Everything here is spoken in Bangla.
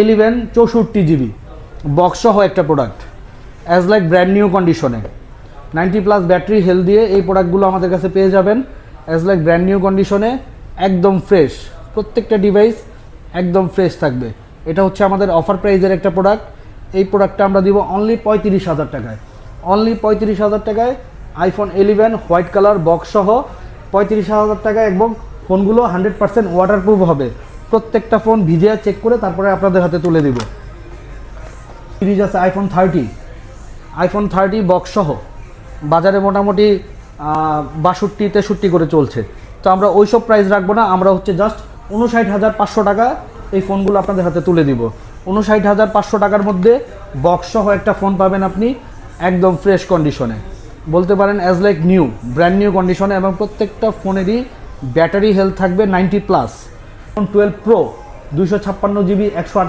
11 64 GB বক্স সহ একটা product, as like brand new কন্ডিশনে। 90+ ব্যাটারি হেলথ দিয়ে এই প্রোডাক্টগুলো আমাদের কাছে পেয়ে যাবেন অ্যাজ লাইক ব্র্যান্ড নিউ কন্ডিশনে, একদম ফ্রেশ। প্রত্যেকটা ডিভাইস একদম ফ্রেশ থাকবে। এটা হচ্ছে আমাদের অফার প্রাইজের একটা প্রোডাক্ট। এই প্রোডাক্টটা আমরা দিব অনলি 35,000 টাকায়। অনলি 35,000 টাকায় আইফোন 11 হোয়াইট কালার বক্স সহ 35,000 টাকায়, এবং ফোনগুলো 100% ওয়াটারপ্রুফ হবে। প্রত্যেকটা ফোন ভিজিয়ে চেক করে তারপরে আপনাদের হাতে তুলে দিব। সিরিজ আছে আইফোন 30 বক্স সহ, বাজারে মোটামুটি 62-63 করে চলছে। তো আমরা ওইসব প্রাইস রাখবো না, আমরা হচ্ছে জাস্ট 59,500 টাকা এই ফোনগুলো আপনাদের হাতে তুলে দিব। 59,500 টাকার মধ্যে বক্স সহ একটা ফোন পাবেন আপনি একদম ফ্রেশ কন্ডিশনে, বলতে পারেন as like new, brand new কন্ডিশনে, এবং প্রত্যেকটা ফোনেরই ব্যাটারি হেলথ থাকবে 90+। 12 Pro 256 GB 128